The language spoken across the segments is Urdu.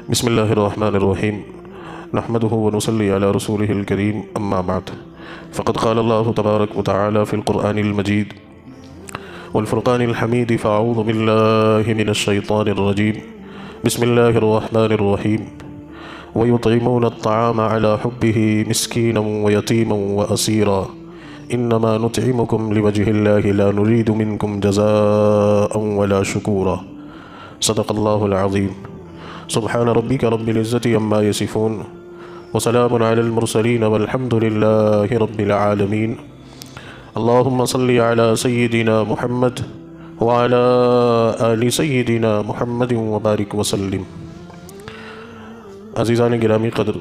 بسم اللہ الرحمن الرحیم نحمده ونصلی علی رسولہ الکریم اما بعد فقد قال اللہ تبارک وتعالی فی القرآن المجید والفرقان الحمید فاعوذ باللہ من الشیطان الرجیم بسم اللہ الرحمن الرحیم وَيُطْعِمُونَ الطَّعَامَ عَلَى حُبِّهِ مِسْكِينًا وَيَتِيمًا وَأَسِيرًا إِنَّمَا نُطْعِمُكُمْ لِوَجْهِ اللَّهِ لَا نُرِيدُ مِنْكُمْ جَزَاءً وَلَا شُكُورًا صدق اللہ العظیم سبحان ربک رب العزة عما یصفون وسلام علی المرسلین والحمد للہ رب العالمین اللہم صلی علی سیدنا محمد وعلی آل سیدنا محمد وبارک وسلم۔ عزیزان گرامی قدر،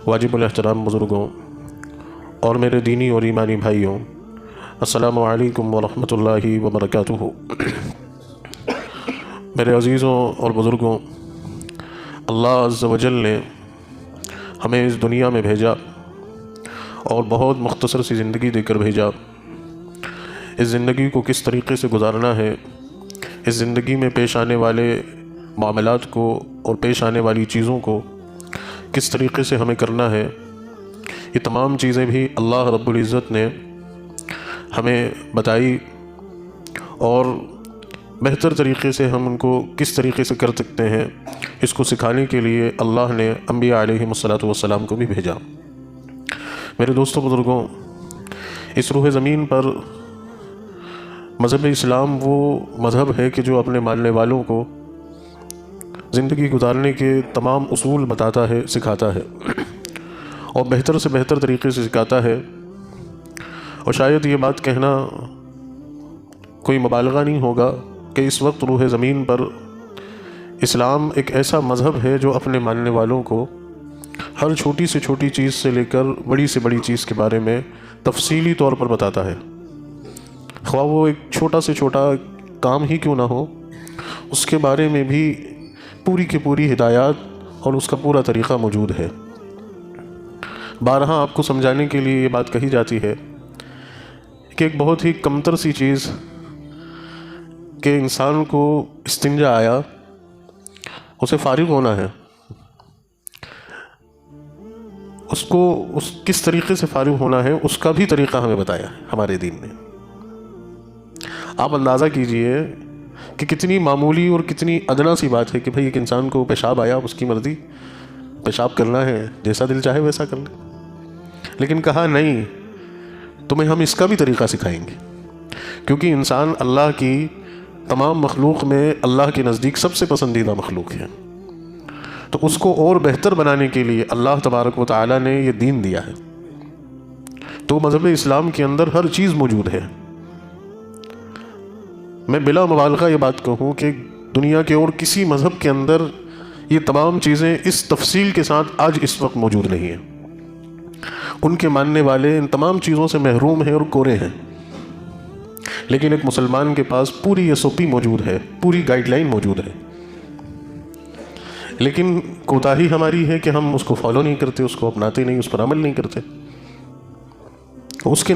واجب الاحترام بزرگوں اور میرے دینی اور ایمانی بھائیوں، السلام علیکم ورحمۃ اللہ وبرکاتہ۔ میرے عزیزوں اور بزرگوں، اللہ عز و جل نے ہمیں اس دنیا میں بھیجا اور بہت مختصر سی زندگی دے کر بھیجا۔ اس زندگی کو کس طریقے سے گزارنا ہے، اس زندگی میں پیش آنے والے معاملات کو اور پیش آنے والی چیزوں کو کس طریقے سے ہمیں کرنا ہے، یہ تمام چیزیں بھی اللہ رب العزت نے ہمیں بتائی، اور بہتر طریقے سے ہم ان کو کس طریقے سے کر سکتے ہیں اس کو سکھانے کے لیے اللہ نے انبیاء علیہم السلام کو بھی بھیجا۔ میرے دوستوں بزرگوں، اس روح زمین پر مذہب اسلام وہ مذہب ہے کہ جو اپنے ماننے والوں کو زندگی گزارنے کے تمام اصول بتاتا ہے، سکھاتا ہے، اور بہتر سے بہتر طریقے سے سکھاتا ہے۔ اور شاید یہ بات کہنا کوئی مبالغہ نہیں ہوگا کہ اس وقت روح زمین پر اسلام ایک ایسا مذہب ہے جو اپنے ماننے والوں کو ہر چھوٹی سے چھوٹی چیز سے لے کر بڑی سے بڑی چیز کے بارے میں تفصیلی طور پر بتاتا ہے، خواہ وہ ایک چھوٹا سے چھوٹا کام ہی کیوں نہ ہو، اس کے بارے میں بھی پوری کی پوری ہدایات اور اس کا پورا طریقہ موجود ہے۔ بارہا آپ کو سمجھانے کے لیے یہ بات کہی جاتی ہے کہ ایک بہت ہی کمتر سی چیز کہ انسان کو استنجا آیا، اسے فارغ ہونا ہے، اس کس طریقے سے فارغ ہونا ہے اس کا بھی طریقہ ہمیں بتایا ہے ہمارے دین نے۔ آپ اندازہ کیجئے کہ کتنی معمولی اور کتنی ادنا سی بات ہے کہ بھئی ایک انسان کو پیشاب آیا، اس کی مرضی پیشاب کرنا ہے، جیسا دل چاہے ویسا کر لے، لیکن کہا نہیں، تمہیں ہم اس کا بھی طریقہ سکھائیں گے، کیونکہ انسان اللہ کی تمام مخلوق میں اللہ کے نزدیک سب سے پسندیدہ مخلوق ہے، تو اس کو اور بہتر بنانے کے لیے اللہ تبارک و تعالی نے یہ دین دیا ہے۔ تو مذہب اسلام کے اندر ہر چیز موجود ہے۔ میں بلا مبالغہ یہ بات کہوں کہ دنیا کے اور کسی مذہب کے اندر یہ تمام چیزیں اس تفصیل کے ساتھ آج اس وقت موجود نہیں ہیں۔ ان کے ماننے والے ان تمام چیزوں سے محروم ہیں اور کورے ہیں، لیکن ایک مسلمان کے پاس پوری SOP موجود ہے، پوری گائیڈ لائن موجود ہے، لیکن کوتاہی ہماری ہے کہ ہم اس کو فالو نہیں کرتے، اس کو اپناتے نہیں، اس پر عمل نہیں کرتے۔ اس کے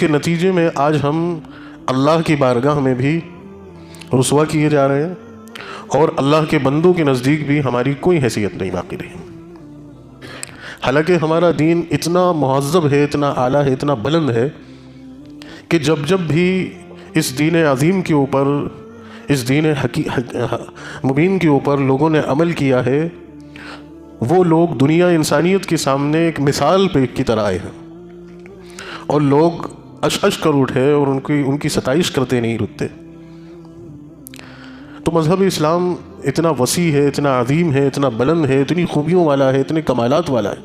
نتیجے میں آج ہم اللہ کی بارگاہ میں بھی رسوا کیے جا رہے ہیں، اور اللہ کے بندوں کے نزدیک بھی ہماری کوئی حیثیت نہیں باقی رہی، حالانکہ ہمارا دین اتنا مہذب ہے، اتنا اعلیٰ ہے، اتنا بلند ہے کہ جب بھی اس دین عظیم کے اوپر، اس دین مبین کے اوپر لوگوں نے عمل کیا ہے، وہ لوگ دنیا انسانیت کے سامنے ایک مثال پہ کی طرح آئے ہیں، اور لوگ اش کر اٹھے اور ان کی ستائش کرتے نہیں رکتے۔ تو مذہب اسلام اتنا وسیع ہے، اتنا عظیم ہے، اتنا بلند ہے، اتنی خوبیوں والا ہے، اتنے کمالات والا ہے۔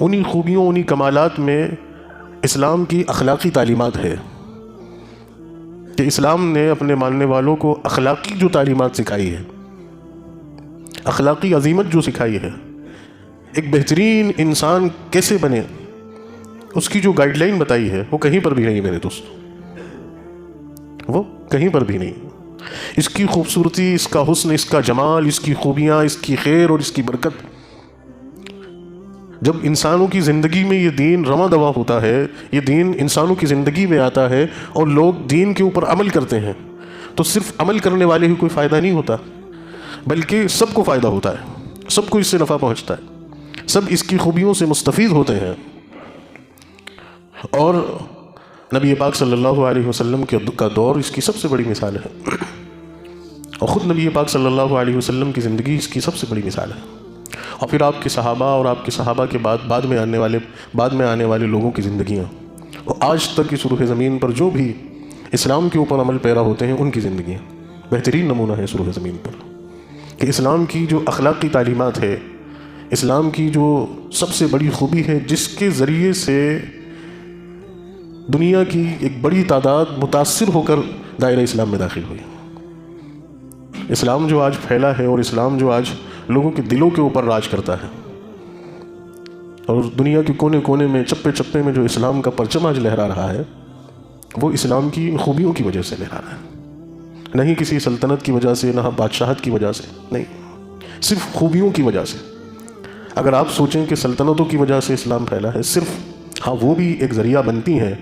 انہی خوبیوں، انہی کمالات میں اسلام کی اخلاقی تعلیمات ہے کہ اسلام نے اپنے ماننے والوں کو اخلاقی جو تعلیمات سکھائی ہے، اخلاقی عظیمت جو سکھائی ہے، ایک بہترین انسان کیسے بنے، اس کی جو گائیڈ لائن بتائی ہے، وہ کہیں پر بھی نہیں میرے دوست، وہ کہیں پر بھی نہیں۔ اس کی خوبصورتی، اس کا حسن، اس کا جمال، اس کی خوبیاں، اس کی خیر اور اس کی برکت جب انسانوں کی زندگی میں یہ دین رواں دواں ہوتا ہے، یہ دین انسانوں کی زندگی میں آتا ہے اور لوگ دین کے اوپر عمل کرتے ہیں، تو صرف عمل کرنے والے ہی کوئی فائدہ نہیں ہوتا، بلکہ سب کو فائدہ ہوتا ہے، سب کو اس سے نفع پہنچتا ہے، سب اس کی خوبیوں سے مستفید ہوتے ہیں۔ اور نبی پاک صلی اللہ علیہ وسلم کا دور اس کی سب سے بڑی مثال ہے، اور خود نبی پاک صلی اللہ علیہ وسلم کی زندگی اس کی سب سے بڑی مثال ہے، اور پھر آپ کے صحابہ اور آپ کے صحابہ کے بعد میں آنے والے لوگوں کی زندگیاں، اور آج تک اس روح زمین پر جو بھی اسلام کے اوپر عمل پیرا ہوتے ہیں ان کی زندگیاں بہترین نمونہ ہے اس روح زمین پر، کہ اسلام کی جو اخلاقی تعلیمات ہے، اسلام کی جو سب سے بڑی خوبی ہے، جس کے ذریعے سے دنیا کی ایک بڑی تعداد متاثر ہو کر دائرہ اسلام میں داخل ہوئی۔ اسلام جو آج پھیلا ہے اور اسلام جو آج لوگوں کے دلوں کے اوپر راج کرتا ہے، اور دنیا کے کونے کونے میں چپے چپے میں جو اسلام کا پرچم آج لہرا رہا ہے، وہ اسلام کی خوبیوں کی وجہ سے لہرا رہا ہے، نہیں کسی سلطنت کی وجہ سے، نہ بادشاہت کی وجہ سے، نہیں، صرف خوبیوں کی وجہ سے۔ اگر آپ سوچیں کہ سلطنتوں کی وجہ سے اسلام پھیلا ہے، صرف ہاں وہ بھی ایک ذریعہ بنتی ہیں،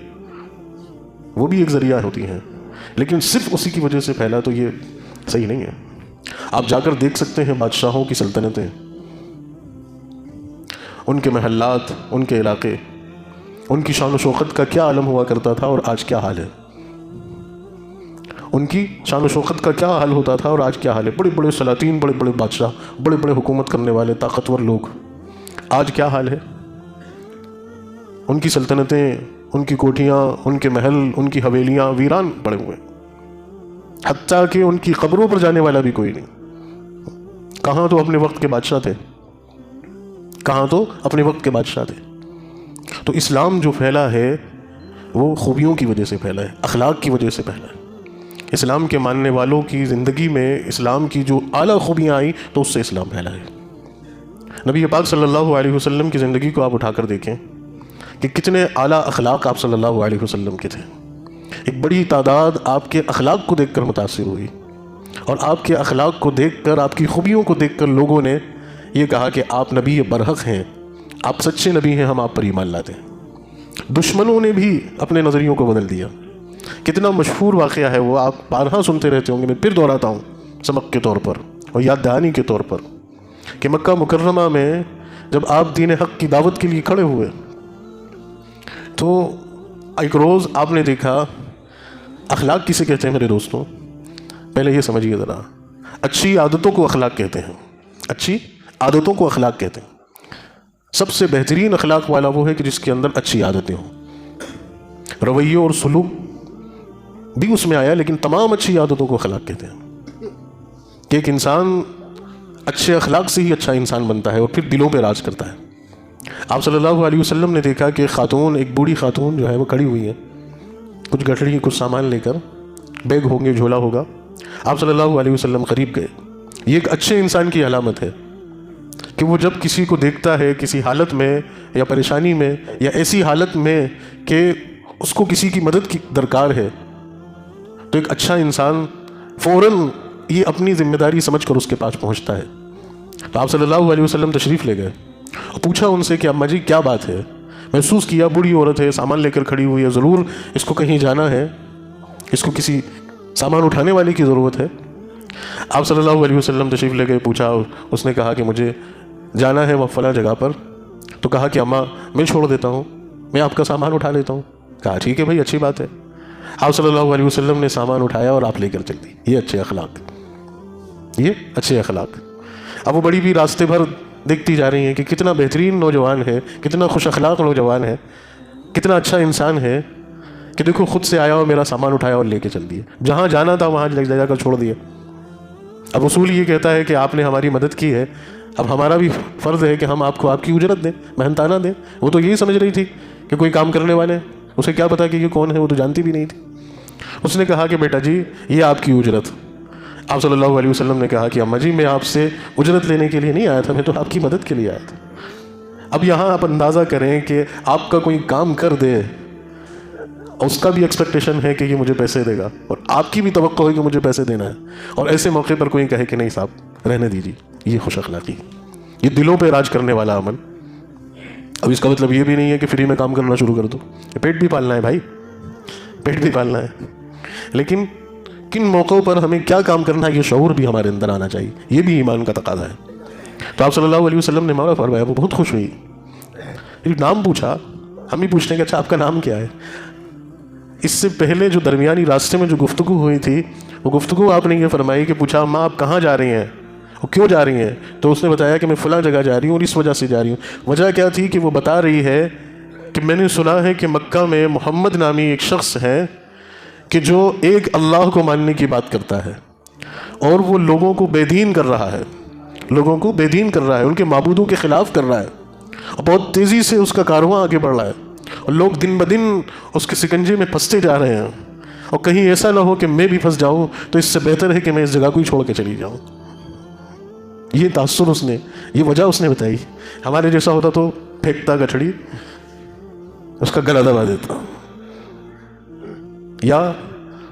وہ بھی ایک ذریعہ ہوتی ہیں، لیکن صرف اسی کی وجہ سے پھیلا تو یہ صحیح نہیں ہے۔ آپ جا کر دیکھ سکتے ہیں بادشاہوں کی سلطنتیں، ان کے محلات، ان کے علاقے، ان کی شان و شوکت کا کیا عالم ہوا کرتا تھا اور آج کیا حال ہے، ان کی شان و شوکت کا کیا حال ہوتا تھا اور آج کیا حال ہے۔ بڑے بڑے سلاطین، بڑے بڑے بادشاہ، بڑے بڑے حکومت کرنے والے طاقتور لوگ، آج کیا حال ہے، ان کی سلطنتیں، ان کی کوٹھیاں، ان کے محل، ان کی حویلیاں ویران پڑے ہوئے، حتیٰ کہ ان کی قبروں پر جانے والا بھی کوئی نہیں۔ کہاں تو اپنے وقت کے بادشاہ تھے، کہاں تو اپنے وقت کے بادشاہ تھے۔ تو اسلام جو پھیلا ہے وہ خوبیوں کی وجہ سے پھیلا ہے، اخلاق کی وجہ سے پھیلا ہے۔ اسلام کے ماننے والوں کی زندگی میں اسلام کی جو اعلیٰ خوبیاں آئیں تو اس سے اسلام پھیلا ہے۔ نبی پاک صلی اللہ علیہ وسلم کی زندگی کو آپ اٹھا کر دیکھیں کہ کتنے اعلیٰ اخلاق آپ صلی اللہ علیہ وسلم کے تھے۔ ایک بڑی تعداد آپ کے اخلاق کو دیکھ کر متاثر ہوئی، اور آپ کے اخلاق کو دیکھ کر، آپ کی خوبیوں کو دیکھ کر لوگوں نے یہ کہا کہ آپ نبی برحق ہیں، آپ سچے نبی ہیں، ہم آپ پر ایمان لاتے ہیں۔ دشمنوں نے بھی اپنے نظریوں کو بدل دیا۔ کتنا مشہور واقعہ ہے وہ، آپ بارہا سنتے رہتے ہوں گے، میں پھر دہراتا ہوں سبق کے طور پر اور یاد دہانی کے طور پر، کہ مکہ مکرمہ میں جب آپ دین حق کی دعوت کے لیے کھڑے ہوئے تو ایک روز آپ نے دیکھا، اخلاق کسے کہتے ہیں میرے دوستوں؟ پہلے یہ سمجھیے ذرا، اچھی عادتوں کو اخلاق کہتے ہیں، اچھی عادتوں کو اخلاق کہتے ہیں۔ سب سے بہترین اخلاق والا وہ ہے کہ جس کے اندر اچھی عادتیں ہوں، رویے اور سلوک بھی اس میں آیا، لیکن تمام اچھی عادتوں کو اخلاق کہتے ہیں، کہ ایک انسان اچھے اخلاق سے ہی اچھا انسان بنتا ہے اور پھر دلوں پہ راج کرتا ہے۔ آپ صلی اللہ علیہ وسلم نے دیکھا کہ خاتون، ایک بوڑھی خاتون جو ہے وہ کھڑی ہوئی ہے، کچھ گٹھڑی، کچھ سامان لے کر، بیگ ہوں گے، جھولا ہوگا، آپ صلی اللہ علیہ وسلم قریب گئے۔ یہ ایک اچھے انسان کی علامت ہے کہ وہ جب کسی کو دیکھتا ہے کسی حالت میں یا پریشانی میں یا ایسی حالت میں کہ اس کو کسی کی مدد کی درکار ہے، تو ایک اچھا انسان فوراً یہ اپنی ذمہ داری سمجھ کر اس کے پاس پہنچتا ہے۔ تو آپ صلی اللہ علیہ وسلم تشریف لے گئے اور پوچھا ان سے کہ اماں جی کیا بات ہے؟ محسوس کیا بوڑھی عورت ہے، سامان لے کر کھڑی ہوئی ہے، ضرور اس کو کہیں جانا ہے، اس کو کسی سامان اٹھانے والے کی ضرورت ہے۔ آپ صلی اللہ علیہ وسلم تشریف لے گئے، پوچھا، اس نے کہا کہ مجھے جانا ہے وہ فلاں جگہ پر۔ تو کہا کہ اماں میں چھوڑ دیتا ہوں، میں آپ کا سامان اٹھا لیتا ہوں۔ کہا ٹھیک ہے بھائی، اچھی بات ہے۔ آپ صلی اللہ علیہ وسلم نے سامان اٹھایا اور آپ لے کر چل دی۔ یہ اچھے اخلاق، یہ اچھے اخلاق۔ اب وہ بڑی بھی راستے بھر دیکھتی جا رہی ہیں کہ کتنا بہترین نوجوان ہے، کتنا خوش اخلاق نوجوان ہے، کتنا اچھا انسان ہے، کہ دیکھو خود سے آیا اور میرا سامان اٹھایا اور لے کے چل دیے، جہاں جانا تھا وہاں جا کر چھوڑ دیا۔ اب اصول یہ کہتا ہے کہ آپ نے ہماری مدد کی ہے، اب ہمارا بھی فرض ہے کہ ہم آپ کو آپ کی اجرت دیں، محنتانہ دیں۔ وہ تو یہی سمجھ رہی تھی کہ کوئی کام کرنے والے، اسے کیا پتا کہ یہ کون ہے، وہ تو جانتی بھی نہیں تھی۔ اس نے کہا کہ بیٹا جی یہ آپ کی اجرت۔ آپ صلی اللہ علیہ وسلم نے کہا کہ اماں جی میں آپ سے اجرت لینے کے لیے نہیں آیا تھا، میں تو آپ کی مدد کے لیے آیا تھا۔ اب یہاں آپ اندازہ کریں کہ آپ کا کوئی کام کر دے، اس کا بھی ایکسپیکٹیشن ہے کہ یہ مجھے پیسے دے گا، اور آپ کی بھی توقع ہے کہ مجھے پیسے دینا ہے، اور ایسے موقع پر کوئی کہے کہ نہیں صاحب رہنے دیجیے۔ یہ خوش اخلاقی، یہ دلوں پہ راج کرنے والا عمل، اب اس کا مطلب یہ بھی نہیں ہے کہ فری میں کام کرنا شروع کر دو، پیٹ بھی پالنا ہے بھائی، پیٹ بھی پالنا ہے، لیکن کن موقعوں پر ہمیں کیا کام کرنا ہے یہ شعور بھی ہمارے اندر آنا چاہیے، یہ بھی ایمان کا تقاضا ہے۔ تو آپ صلی اللہ علیہ وسلم نے مولا فرمایا، وہ بہت خوش ہوئی، نام پوچھا، ہم بھی پوچھنے کہ اچھا آپ کا نام کیا ہے؟ اس سے پہلے جو درمیانی راستے میں جو گفتگو ہوئی تھی، وہ گفتگو آپ نے یہ فرمائی کہ پوچھا ماں آپ کہاں جا رہی ہیں، وہ کیوں جا رہی ہیں؟ تو اس نے بتایا کہ میں فلاں جگہ جا رہی ہوں اور اس وجہ سے جا رہی ہوں۔ وجہ کیا تھی کہ وہ بتا رہی ہے کہ میں نے سنا ہے کہ مکہ میں محمد نامی ایک شخص ہے کہ جو ایک اللہ کو ماننے کی بات کرتا ہے، اور وہ لوگوں کو بے دین کر رہا ہے، لوگوں کو بے دین کر رہا ہے، ان کے معبودوں کے خلاف کر رہا ہے، اور بہت تیزی سے اس کا کارواں آگے بڑھ رہا ہے، اور لوگ دن بدن اس کے سکنجے میں پھنستے جا رہے ہیں، اور کہیں ایسا نہ ہو کہ میں بھی پھنس جاؤں، تو اس سے بہتر ہے کہ میں اس جگہ کو ہی چھوڑ کے چلی جاؤں۔ یہ تاثر اس نے، یہ وجہ اس نے بتائی۔ ہمارے جیسا ہوتا تو پھینکتا گٹھڑی، اس کا گلا دبا دیتا، یا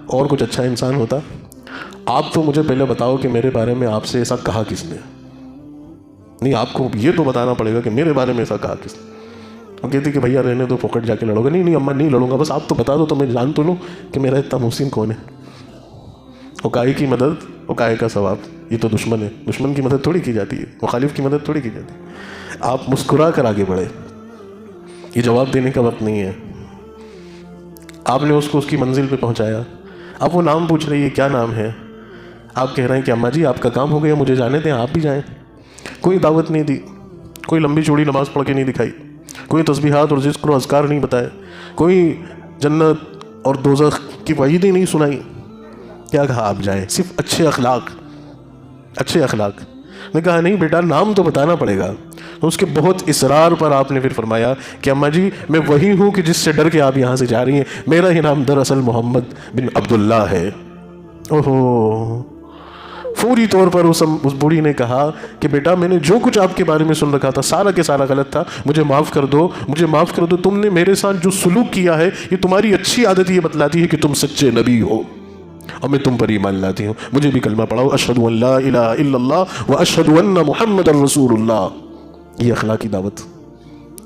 اور کچھ اچھا انسان ہوتا۔ آپ تو مجھے پہلے بتاؤ کہ میرے بارے میں آپ سے ایسا کہا کس نے؟ نہیں، آپ کو یہ تو بتانا پڑے گا کہ میرے بارے میں ایسا کہا کس نے۔ وہ کہتی کہ بھیا رہنے دو، پوکٹ جا کے لڑو گے۔ نہیں اماں نہیں لڑوں گا، بس آپ تو بتا دو تو میں جان تو لوں کہ میرا اتنا محسن کون ہے۔ اوکائی کی مدد اوکائی کا ثواب، یہ تو دشمن ہے، دشمن کی مدد تھوڑی کی جاتی ہے، مخالف کی مدد تھوڑی کی جاتی ہے۔ آپ مسکرا کر آگے بڑھے، یہ جواب دینے کا وقت نہیں ہے۔ آپ نے اس کو اس کی منزل پہ پہنچایا، اب وہ نام پوچھ رہی ہے کیا نام ہے، آپ کہہ رہے ہیں کہ اماں جی آپ کا کام ہو گیا، مجھے جانے دیں، آپ بھی جائیں۔ کوئی دعوت نہیں دی، کوئی لمبی چوڑی نماز پڑھ کے نہیں دکھائی، کوئی تسبیحات اور ذکر و اذکار نہیں بتائے، کوئی جنت اور دوزخ کی وعیدیں نہیں سنائی۔ کیا کہا آپ جائیں، صرف اچھے اخلاق، اچھے اخلاق۔ میں کہا نہیں بیٹا نام تو بتانا پڑے گا۔ تو اس کے بہت اصرار پر آپ نے پھر فرمایا کہ اماں جی میں وہی ہوں کہ جس سے ڈر کے آپ یہاں سے جا رہی ہیں، میرا ہی نام دراصل محمد بن عبداللہ ہے۔ اوہو، فوری طور پر اس بوڑھی نے کہا کہ بیٹا میں نے جو کچھ آپ کے بارے میں سن رکھا تھا سارا کے سارا غلط تھا، مجھے معاف کر دو، مجھے معاف کر دو۔ تم نے میرے ساتھ جو سلوک کیا ہے یہ تمہاری اچھی عادت یہ بتلاتی ہے کہ تم سچے نبی ہو، اور میں تم پر ایمان لاتی ہوں۔ مجھے بھی کلمہ پڑھاؤ، اشہد ان لا الہ الا اللہ و اشہد ان محمد رسول اللہ۔ یہ اخلاقی دعوت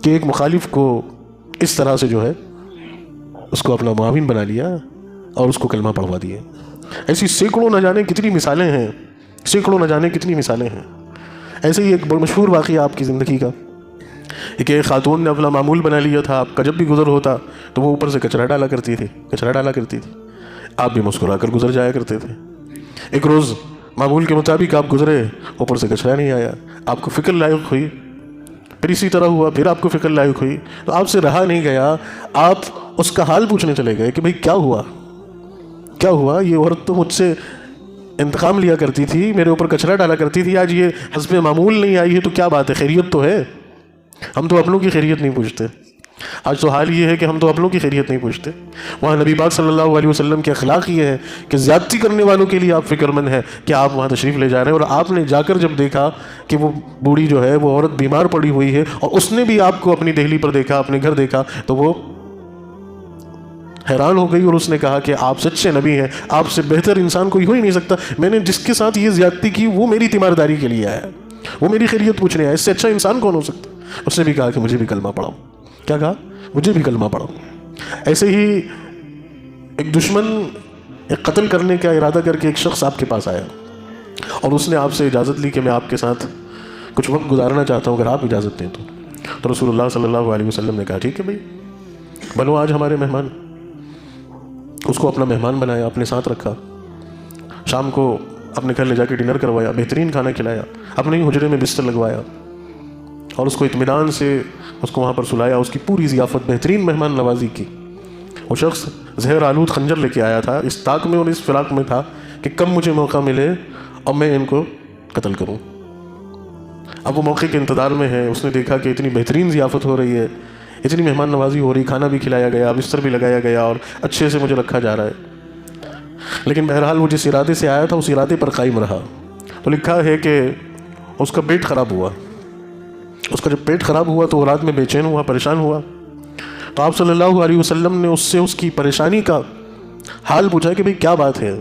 کہ ایک مخالف کو اس طرح سے جو ہے اس کو اپنا معاون بنا لیا اور اس کو کلمہ پڑھوا دیا۔ ایسی سینکڑوں نہ جانے کتنی مثالیں ہیں، سینکڑوں نہ جانے کتنی مثالیں ہیں۔ ایسے ہی ایک بڑا مشہور واقعہ آپ کی زندگی کا، ایک خاتون نے اپنا معمول بنا لیا تھا، آپ کا جب بھی گزر ہوتا تو وہ اوپر سے کچرا ڈالا کرتی تھی، کچرا ڈالا کرتی تھی، آپ بھی مسکرا کر گزر جایا کرتے تھے۔ ایک روز معمول کے مطابق آپ گزرے، اوپر سے کچرا نہیں آیا، آپ کو فکر لاحق ہوئی، پھر اسی طرح ہوا، پھر آپ کو فکر لاحق ہوئی، تو آپ سے رہا نہیں گیا، آپ اس کا حال پوچھنے چلے گئے کہ بھئی کیا ہوا، کیا ہوا؟ یہ عورت تو مجھ سے انتقام لیا کرتی تھی، میرے اوپر کچرا ڈالا کرتی تھی، آج یہ حسب معمول نہیں آئی ہے تو کیا بات ہے، خیریت تو ہے؟ ہم تو اپنوں کی خیریت نہیں پوچھتے، آج تو حال یہ ہے کہ ہم تو اپنوں کی خیریت نہیں پوچھتے۔ وہاں نبی پاک صلی اللہ علیہ وسلم کے اخلاق یہ ہے کہ زیادتی کرنے والوں کے لیے آپ فکر مند ہیں کہ آپ وہاں تشریف لے جا رہے ہیں، اور آپ نے جا کر جب دیکھا کہ وہ بوڑھی جو ہے وہ عورت بیمار پڑی ہوئی ہے، اور اس نے بھی آپ کو اپنی دہلی پر دیکھا، اپنے گھر دیکھا، تو وہ حیران ہو گئی اور اس نے کہا کہ آپ سچے نبی ہیں، آپ سے بہتر انسان کوئی ہو ہی نہیں سکتا، میں نے جس کے ساتھ یہ زیادتی کی وہ میری تیمارداری کے لیے آیا، وہ میری خیریت پوچھنے آیا، اس سے اچھا انسان کون ہو سکتا؟ اس نے بھی کہا کہ مجھے بھی کلمہ پڑھاؤ۔ کیا کہا؟ مجھے بھی کلمہ پڑھاؤ۔ ایسے ہی ایک دشمن ایک قتل کرنے کا ارادہ کر کے ایک شخص آپ کے پاس آیا اور اس نے آپ سے اجازت لی کہ میں آپ کے ساتھ کچھ وقت گزارنا چاہتا ہوں، اگر آپ اجازت دیں تو رسول اللہ صلی اللہ علیہ وسلم نے کہا ٹھیک ہے بھائی، بنو آج ہمارے مہمان۔ اس کو اپنا مہمان بنایا، اپنے ساتھ رکھا، شام کو اپنے گھر لے جا کے ڈنر کروایا، بہترین کھانا کھلایا، اپنے ہی حجرے میں بستر لگوایا اور اس کو اطمینان سے اس کو وہاں پر سلایا، اس کی پوری ضیافت بہترین مہمان نوازی کی۔ وہ شخص زہر آلود خنجر لے کے آیا تھا، اس طاق میں اور اس فراق میں تھا کہ کب مجھے موقع ملے اور میں ان کو قتل کروں۔ اب وہ موقع کے انتظار میں ہے، اس نے دیکھا کہ اتنی بہترین ضیافت ہو رہی ہے، اتنی مہمان نوازی ہو رہی، کھانا بھی کھلایا گیا، بستر بھی لگایا گیا اور اچھے سے مجھے رکھا جا رہا ہے، لیکن بہرحال وہ جس ارادے سے آیا تھا اس ارادے پر قائم رہا۔ تو لکھا ہے کہ اس کا پیٹ خراب ہوا، اس کا جب پیٹ خراب ہوا تو وہ رات میں بے چین ہوا، پریشان ہوا، تو آپ صلی اللہ علیہ وسلم نے اس سے اس کی پریشانی کا حال پوچھا کہ بھئی کیا بات ہے،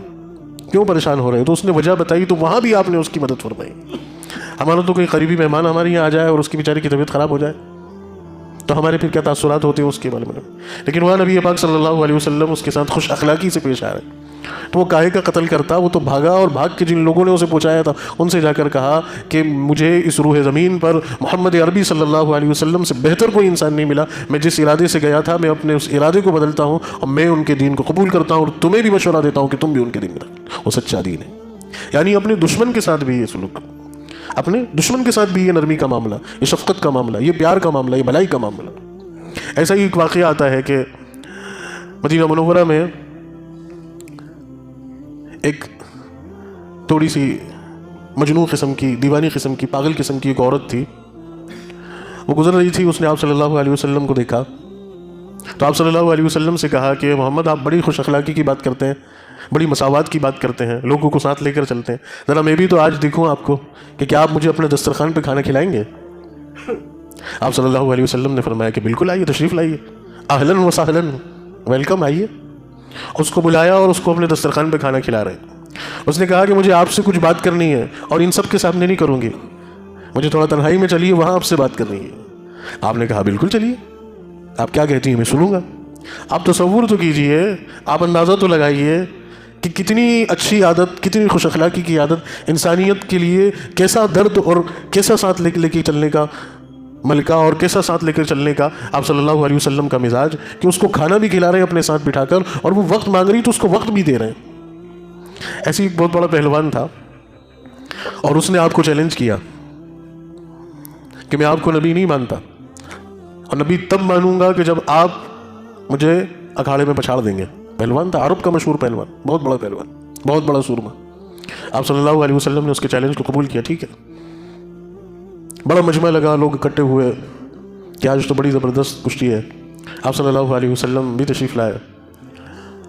کیوں پریشان ہو رہے ہیں؟ تو اس نے وجہ بتائی، تو وہاں بھی آپ نے اس کی مدد فرمائی۔ ہمارا تو کوئی قریبی مہمان ہمارے یہاں آ جائے اور اس کی بیچاری کی طبیعت خراب ہو جائے تو ہمارے پھر کیا تاثرات ہوتے ہیں اس کے بارے میں. لیکن وہاں نبی پاک صلی اللہ علیہ وسلم اس کے ساتھ خوش اخلاقی سے پیش آ رہے ہیں. تو وہ کاہے کا قتل کرتا؟ وہ تو بھاگا اور بھاگ کے جن لوگوں نے اسے پہنچایا تھا ان سے جا کر کہا کہ مجھے اس روح زمین پر محمد عربی صلی اللہ علیہ وسلم سے بہتر کوئی انسان نہیں ملا. میں جس ارادے سے گیا تھا میں اپنے اس ارادے کو بدلتا ہوں اور میں ان کے دین کو قبول کرتا ہوں اور تمہیں بھی مشورہ دیتا ہوں کہ تم بھی ان کے دین میں رہو. وہ سچا دین ہے. یعنی اپنے دشمن کے ساتھ بھی یہ سلوک، اپنے دشمن کے ساتھ بھی یہ نرمی کا معاملہ، یہ شفقت کا معاملہ، یہ پیار کا معاملہ، یہ بھلائی کا معاملہ. ایسا ہی ایک واقعہ آتا ہے کہ مدینہ منورہ میں ایک تھوڑی سی مجنون قسم کی، دیوانی قسم کی، پاگل قسم کی ایک عورت تھی. وہ گزر رہی تھی، اس نے آپ صلی اللہ علیہ وسلم کو دیکھا تو آپ صلی اللہ علیہ وسلم سے کہا کہ محمد آپ بڑی خوش اخلاقی کی بات کرتے ہیں، بڑی مساوات کی بات کرتے ہیں، لوگوں کو ساتھ لے کر چلتے ہیں، ذرا میں بھی تو آج دیکھوں آپ کو کہ کیا آپ مجھے اپنے دسترخوان پہ کھانا کھلائیں گے؟ آپ صلی اللہ علیہ وسلم نے فرمایا کہ بالکل آئیے، تشریف لائیے، اہلاً و سہلاً، ویلکم، آئیے. اس کو بلایا اور اس کو اپنے دسترخوان پہ کھانا کھلا رہے. اس نے کہا کہ مجھے آپ سے کچھ بات کرنی ہے اور ان سب کے سامنے نہیں کروں گی، مجھے تھوڑا تنہائی میں چلیے، وہاں آپ سے بات کرنی ہے. آپ نے کہا بالکل چلیے، آپ کیا کہتی ہیں میں سنوں گا. آپ تصور تو کیجئے، آپ اندازہ تو لگائیے کہ کتنی اچھی عادت، کتنی خوش اخلاقی کی عادت انسانیت کے لیے کیسا درد اور کیسا ساتھ لے کے چلنے کا ملکہ اور کیسا ساتھ لے کر چلنے کا آپ صلی اللہ علیہ وسلم کا مزاج کہ اس کو کھانا بھی کھلا رہے ہیں اپنے ساتھ بٹھا کر اور وہ وقت مانگ رہی تو اس کو وقت بھی دے رہے ہیں. ایسی ایک بہت بڑا پہلوان تھا اور اس نے آپ کو چیلنج کیا کہ میں آپ کو نبی نہیں مانتا اور نبی تب مانوں گا کہ جب آپ مجھے اکھاڑے میں پچھاڑ دیں گے. پہلوان تھا، عرب کا مشہور پہلوان، بہت بڑا پہلوان، بہت بڑا سورما. آپ صلی اللہ علیہ وسلم نے اس کے چیلنج کو قبول کیا. ٹھیک ہے، بڑا مجمع لگا، لوگ اکٹھے ہوئے کہ آج تو بڑی زبردست کشتی ہے. آپ صلی اللہ علیہ وسلم بھی تشریف لائے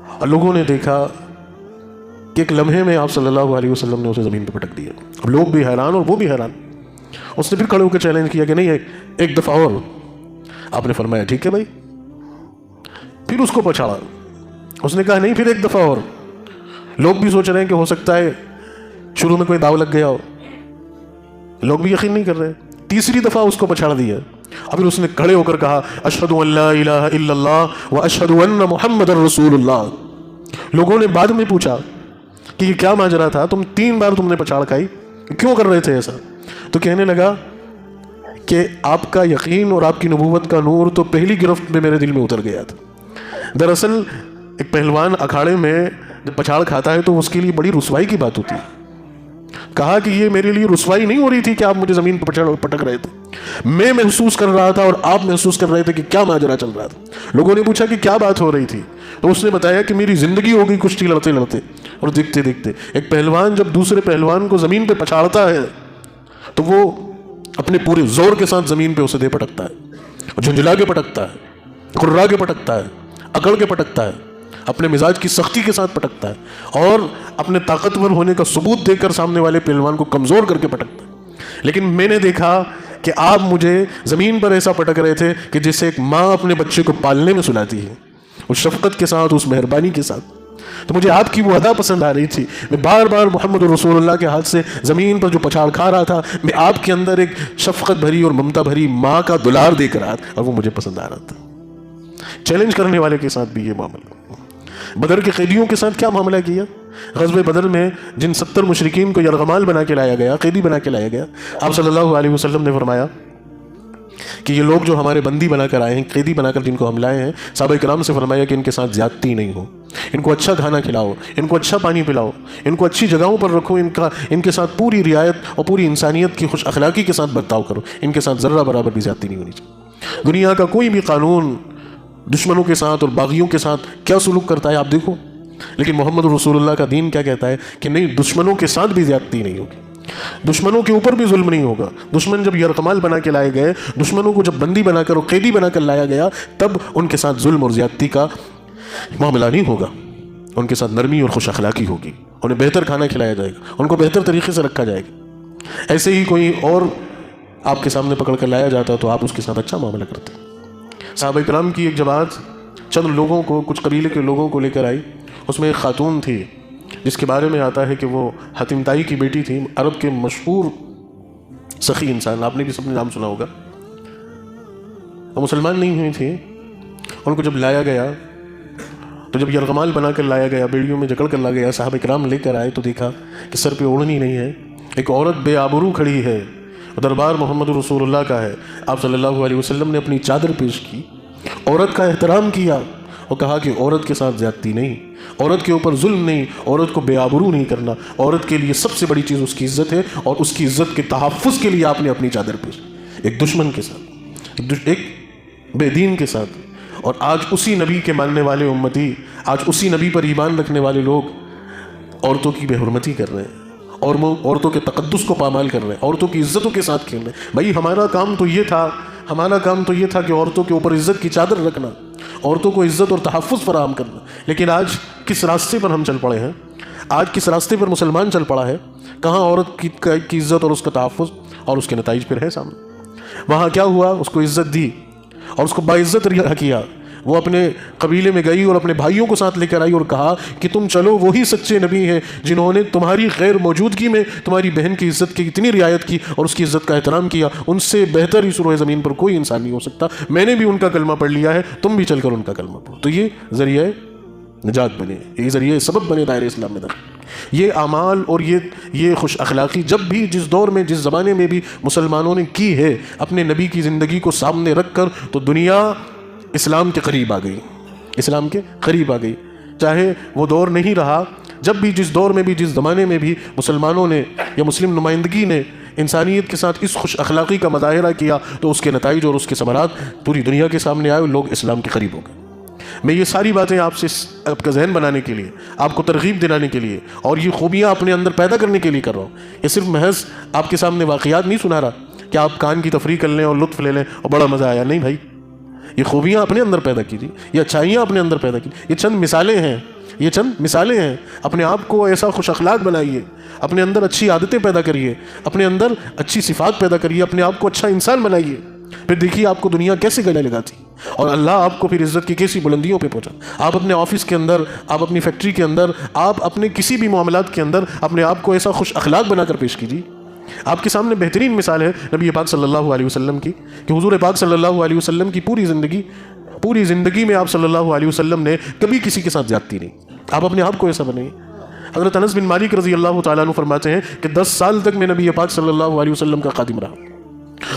اور لوگوں نے دیکھا کہ ایک لمحے میں آپ صلی اللہ علیہ وسلم نے اسے زمین پہ پٹک دیا. لوگ بھی حیران اور وہ بھی حیران. اس نے پھر کھڑے ہو کے چیلنج کیا کہ نہیں، ایک دفعہ اور. آپ نے فرمایا ٹھیک ہے بھائی. پھر اس کو پچھاڑا. اس نے کہا نہیں، پھر ایک دفعہ اور. لوگ بھی سوچ رہے ہیں کہ ہو سکتا ہے شروع میں کوئی داؤ لگ گیا ہو، لوگ بھی یقین نہیں کر رہے. تیسری دفعہ اس کو پچھاڑ دیا. اب پھر اس نے کھڑے ہو کر کہا اشہد ان لا الہ الا اللہ و اشہد ان محمد رسول اللہ. لوگوں نے بعد میں پوچھا کہ یہ کیا ماجرا تھا، تم 3 بار تم نے پچھاڑ کھائی، کیوں کر رہے تھے ایسا؟ تو کہنے لگا کہ آپ کا یقین اور آپ کی نبوت کا نور تو پہلی گرفت میں میرے دل میں اتر گیا تھا. دراصل ایک پہلوان اکھاڑے میں جب پچھاڑ کھاتا ہے تو اس کے لیے بڑی رسوائی کی بات ہوتی ہے. کہا کہ یہ میرے لیے رسوائی نہیں ہو رہی تھی کہ آپ مجھے زمین پہ پٹک رہے تھے، میں محسوس کر رہا تھا اور آپ محسوس کر رہے تھے کہ کیا ماجرا چل رہا تھا. لوگوں نے پوچھا کہ کیا بات ہو رہی تھی، تو اس نے بتایا کہ میری زندگی ہو گئی کشتی لڑتے لڑتے اور دیکھتے دیکھتے. ایک پہلوان جب دوسرے پہلوان کو زمین پہ پچھاڑتا ہے تو وہ اپنے پورے زور کے ساتھ زمین پہ اسے دے پٹکتا ہے، جھنجھلا کے پٹکتا ہے، کرا کے پٹکتا ہے، اکڑ کے پٹکتا ہے، اپنے مزاج کی سختی کے ساتھ پٹکتا ہے اور اپنے طاقتور ہونے کا ثبوت دے کر سامنے والے پہلوان کو کمزور کر کے پٹکتا ہے. لیکن میں نے دیکھا کہ آپ مجھے زمین پر ایسا پٹک رہے تھے کہ جیسے ایک ماں اپنے بچے کو پالنے میں سلاتی ہے، اس شفقت کے ساتھ، اس مہربانی کے ساتھ. تو مجھے آپ کی وہ ادا پسند آ رہی تھی. میں بار بار محمد رسول اللہ کے ہاتھ سے زمین پر جو پچھاڑ کھا رہا تھا، میں آپ کے اندر ایک شفقت بھری اور ممتا بھری ماں کا دلار دیکھ رہا تھا اور وہ مجھے پسند آ رہا تھا. چیلنج کرنے والے کے ساتھ بھی یہ معاملہ. بدر کے قیدیوں کے ساتھ کیا معاملہ کیا؟ غزوہ بدر میں جن 70 مشرکین کو یرغمال بنا کے لایا گیا، قیدی بنا کے لایا گیا، آپ صلی اللہ علیہ وسلم نے فرمایا کہ یہ لوگ جو ہمارے بندی بنا کر آئے ہیں، قیدی بنا کر جن کو ہم لائے ہیں، صحابہ کرام سے فرمایا کہ ان کے ساتھ زیادتی نہیں ہو، ان کو اچھا کھانا کھلاؤ، ان کو اچھا پانی پلاؤ، ان کو اچھی جگہوں پر رکھو، ان کے ساتھ پوری رعایت اور پوری انسانیت کی خوش اخلاقی کے ساتھ برتاؤ کرو، ان کے ساتھ ذرہ برابر بھی زیادتی نہیں ہونی چاہیے. دنیا کا کوئی بھی قانون دشمنوں کے ساتھ اور باغیوں کے ساتھ کیا سلوک کرتا ہے آپ دیکھو، لیکن محمد رسول اللہ کا دین کیا کہتا ہے کہ نہیں، دشمنوں کے ساتھ بھی زیادتی نہیں ہوگی، دشمنوں کے اوپر بھی ظلم نہیں ہوگا. دشمن جب یرغمال بنا کے لائے گئے، دشمنوں کو جب بندی بنا کر اور قیدی بنا کر لایا گیا، تب ان کے ساتھ ظلم اور زیادتی کا معاملہ نہیں ہوگا. ان کے ساتھ نرمی اور خوش اخلاقی ہوگی، انہیں بہتر کھانا کھلایا جائے گا، ان کو بہتر طریقے سے رکھا جائے گا. ایسے ہی کوئی اور آپ کے سامنے پکڑ کر لایا جاتا تو آپ اس کے ساتھ اچھا معاملہ کرتے. صحابہ کرام کی ایک جماعت چند لوگوں کو، کچھ قبیلے کے لوگوں کو لے کر آئی. اس میں ایک خاتون تھی جس کے بارے میں آتا ہے کہ وہ حاتم طائی کی بیٹی تھی، عرب کے مشہور سخی انسان، آپ نے بھی سب نے نام سنا ہوگا. وہ مسلمان نہیں ہوئی تھیں. ان کو جب لایا گیا تو جب یرغمال بنا کر لایا گیا, بیڑیوں میں جکڑ کر لایا گیا, صحابہ کرام لے کر آئے تو دیکھا کہ سر پہ اوڑھنی نہیں ہے, ایک عورت بے آبرو کھڑی ہے, دربار محمد رسول اللہ کا ہے. آپ صلی اللہ علیہ وسلم نے اپنی چادر پیش کی, عورت کا احترام کیا اور کہا کہ عورت کے ساتھ زیادتی نہیں, عورت کے اوپر ظلم نہیں, عورت کو بے آبرو نہیں کرنا. عورت کے لیے سب سے بڑی چیز اس کی عزت ہے, اور اس کی عزت کے تحفظ کے لیے آپ نے اپنی چادر پیش کی, ایک دشمن کے ساتھ, ایک بے دین کے ساتھ. اور آج اسی نبی کے ماننے والے امتی, آج اسی نبی پر ایمان رکھنے والے لوگ عورتوں کی بے حرمتی کر رہے ہیں, اور وہ عورتوں کے تقدس کو پامال کر رہے ہیں, عورتوں کی عزتوں کے ساتھ کھیل رہے ہیں. بھائی ہمارا کام تو یہ تھا کہ عورتوں کے اوپر عزت کی چادر رکھنا, عورتوں کو عزت اور تحفظ فراہم کرنا. لیکن آج کس راستے پر ہم چل پڑے ہیں, آج کس راستے پر مسلمان چل پڑا ہے؟ کہاں عورت کی عزت اور اس کا تحفظ اور اس کے نتائج پھر ہے سامنے. وہاں کیا ہوا؟ اس کو عزت دی اور اس کو باعزت رہا کیا. وہ اپنے قبیلے میں گئی اور اپنے بھائیوں کو ساتھ لے کر آئی اور کہا کہ تم چلو, وہی سچے نبی ہیں جنہوں نے تمہاری غیر موجودگی میں تمہاری بہن کی عزت کی اتنی رعایت کی اور اس کی عزت کا احترام کیا. ان سے بہتر اس روئے زمین پر کوئی انسان نہیں ہو سکتا. میں نے بھی ان کا کلمہ پڑھ لیا ہے, تم بھی چل کر ان کا کلمہ پڑھو. تو یہ ذریعہ نجات بنے, یہ ذریعہ سبب بنے دائرہ اسلام میں داخل. یہ اعمال اور یہ خوش اخلاقی جب بھی جس دور میں جس زمانے میں بھی مسلمانوں نے کی ہے اپنے نبی کی زندگی کو سامنے رکھ کر, تو دنیا اسلام کے قریب آ گئی, اسلام کے قریب آ گئی. چاہے وہ دور نہیں رہا, جب بھی جس دور میں بھی جس زمانے میں بھی مسلمانوں نے یا مسلم نمائندگی نے انسانیت کے ساتھ اس خوش اخلاقی کا مظاہرہ کیا, تو اس کے نتائج اور اس کے ثمرات پوری دنیا کے سامنے آئے اور لوگ اسلام کے قریب ہو گئے. میں یہ ساری باتیں آپ سے آپ کا ذہن بنانے کے لیے, آپ کو ترغیب دلانے کے لیے اور یہ خوبیاں اپنے اندر پیدا کرنے کے لیے کر رہا ہوں. یہ صرف محض آپ کے سامنے واقعات نہیں سنا رہا کہ آپ کان کی تفریح کر لیں اور لطف لے لیں اور بڑا مزہ آیا. نہیں بھائی, یہ خوبیاں اپنے اندر پیدا کیجیے, یہ اچھائیاں اپنے اندر پیدا کیجیے. یہ چند مثالیں ہیں. اپنے آپ کو ایسا خوش اخلاق بنائیے, اپنے اندر اچھی عادتیں پیدا کریے, اپنے اندر اچھی صفات پیدا کریے, اپنے آپ کو اچھا انسان بنائیے. پھر دیکھیے آپ کو دنیا کیسے گلے لگاتی اور اللہ آپ کو پھر عزت کی کیسی بلندیوں پہ پہنچا. آپ اپنے آفس کے اندر, آپ اپنی فیکٹری کے اندر, آپ اپنے کسی بھی معاملات کے اندر اپنے آپ کو ایسا خوش اخلاق بنا کر پیش کیجیے. آپ کے سامنے بہترین مثال ہے نبی پاک صلی اللہ علیہ وسلم کی, کہ حضور پاک صلی اللہ علیہ وسلم کی پوری زندگی میں آپ صلی اللہ علیہ وسلم نے کبھی کسی کے ساتھ زیادتی نہیں. آپ اپنے آپ کو ایسا بنائیے. حضرت انس بن مالک رضی اللہ تعالیٰ عنہ فرماتے ہیں کہ 10 سال تک میں نبی پاک صلی اللہ علیہ وسلم کا خادم رہا,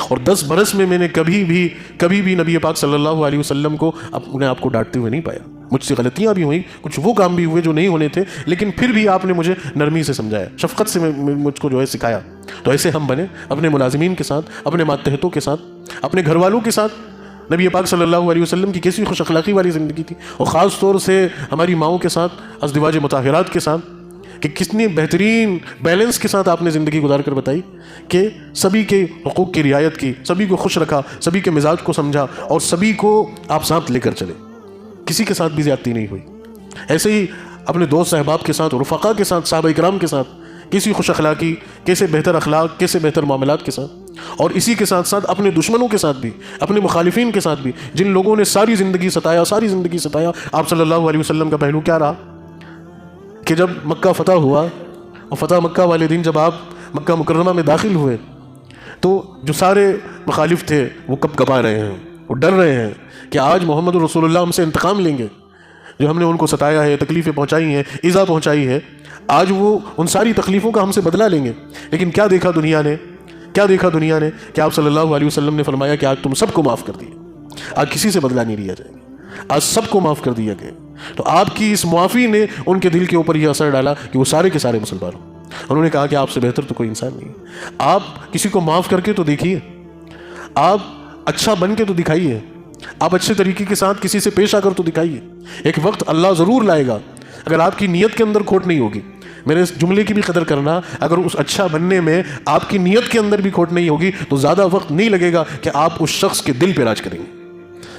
اور 10 برس میں نے کبھی بھی نبی پاک صلی اللہ علیہ وسلم کو اپنے آپ کو ڈانٹتے ہوئے نہیں پایا. مجھ سے غلطیاں بھی ہوئیں, کچھ وہ کام بھی ہوئے جو نہیں ہونے تھے, لیکن پھر بھی آپ نے مجھے نرمی سے سمجھایا, شفقت سے مجھ کو جو ہے سکھایا. تو ایسے ہم بنے اپنے ملازمین کے ساتھ, اپنے ماتحتوں کے ساتھ, اپنے گھر والوں کے ساتھ. نبی پاک صلی اللہ علیہ وسلم کی کیسی خوش اخلاقی والی زندگی تھی, اور خاص طور سے ہماری ماؤں کے ساتھ, ازدواج مطہرات کے ساتھ, کہ کتنی بہترین بیلنس کے ساتھ آپ نے زندگی گزار کر بتائی کہ سبھی کے حقوق کی رعایت کی, سبھی کو خوش رکھا, سبھی کے مزاج کو سمجھا اور سبھی کو آپ ساتھ لے کر چلے. کسی کے ساتھ بھی زیادتی نہیں ہوئی. ایسے ہی اپنے دوست احباب کے ساتھ, رفقا کے ساتھ, صحابہ کرام کے ساتھ کیسی خوش اخلاقی, کیسے بہتر اخلاق, کیسے بہتر معاملات کے ساتھ. اور اسی کے ساتھ ساتھ اپنے دشمنوں کے ساتھ بھی, اپنے مخالفین کے ساتھ بھی, جن لوگوں نے ساری زندگی ستایا. آپ صلی اللہ علیہ وسلم کا پہلو کیا رہا کہ جب مکہ فتح ہوا, اور فتح مکہ والے دن جب آپ مکہ مکرمہ میں داخل ہوئے, تو جو سارے مخالف تھے وہ کب کبا رہے ہیں, وہ ڈر رہے ہیں کہ آج محمد رسول اللہ ہم سے انتقام لیں گے, جو ہم نے ان کو ستایا ہے, تکلیفیں پہنچائی ہیں, ایذا پہنچائی ہے, آج وہ ان ساری تکلیفوں کا ہم سے بدلہ لیں گے. لیکن کیا دیکھا دنیا نے کہ آپ صلی اللہ علیہ وسلم نے فرمایا کہ آج تم سب کو معاف کر دیا, آج کسی سے بدلہ نہیں لیا جائے گا, آج سب کو معاف کر دیا گیا. تو آپ کی اس معافی نے ان کے دل کے اوپر یہ اثر ڈالا کہ وہ سارے کے سارے مسلمان ہوں. انہوں نے کہا کہ آپ سے بہتر تو کوئی انسان نہیں. آپ کسی کو معاف کر کے تو دیکھیے, آپ اچھا بن کے تو دکھائیے, آپ اچھے طریقے کے ساتھ کسی سے پیش آ کر تو دکھائیے. ایک وقت اللہ ضرور لائے گا, اگر آپ کی نیت کے اندر کھوٹ نہیں ہوگی. میرے اس جملے کی بھی قدر کرنا, اگر اس اچھا بننے میں آپ کی نیت کے اندر بھی کھوٹ نہیں ہوگی تو زیادہ وقت نہیں لگے گا کہ آپ اس شخص کے دل پہ راج کریں گے.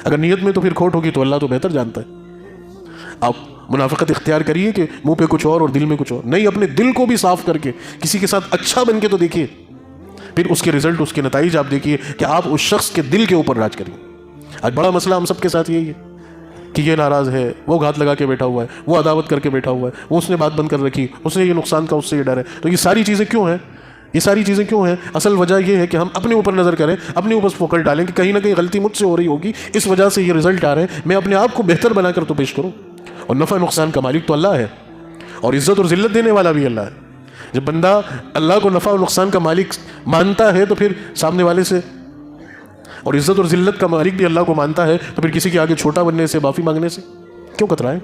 اگر نیت میں تو پھر کھوٹ ہوگی تو اللہ تو بہتر جانتا ہے. آپ منافقت اختیار کریے کہ منہ پہ کچھ اور دل میں کچھ اور نہیں, اپنے دل کو بھی صاف کر کے کسی کے ساتھ اچھا بن کے تو دیکھیے, پھر اس کے رزلٹ, اس کے نتائج آپ دیکھیے کہ آپ اس شخص کے دل کے اوپر راج کریں. آج بڑا مسئلہ ہم سب کے ساتھ یہی ہے کہ یہ ناراض ہے, وہ گھات لگا کے بیٹھا ہوا ہے, وہ عداوت کر کے بیٹھا ہوا ہے, وہ اس نے بات بند کر رکھی, اس نے یہ نقصان کا, اس سے یہ ڈر ہے. تو یہ ساری چیزیں کیوں ہیں؟ یہ ساری چیزیں کیوں ہیں؟ اصل وجہ یہ ہے کہ ہم اپنے اوپر نظر کریں، اپنے اوپر فوکس ڈالیں کہ کہیں نہ کہیں غلطی مجھ سے ہو رہی ہوگی، اس وجہ سے یہ رزلٹ آ رہے ہیں، میں اپنے آپ کو بہتر بنا کر تو پیش کروں۔ اور نفع نقصان کا مالک تو اللہ ہے، اور عزت اور ذلت دینے والا بھی اللہ ہے۔ جب بندہ اللہ کو نفع اور نقصان کا مالک مانتا ہے تو پھر سامنے والے سے، اور عزت اور ذلت کا مالک بھی اللہ کو مانتا ہے تو پھر کسی کے آگے چھوٹا بننے سے، معافی مانگنے سے کیوں کترائیں،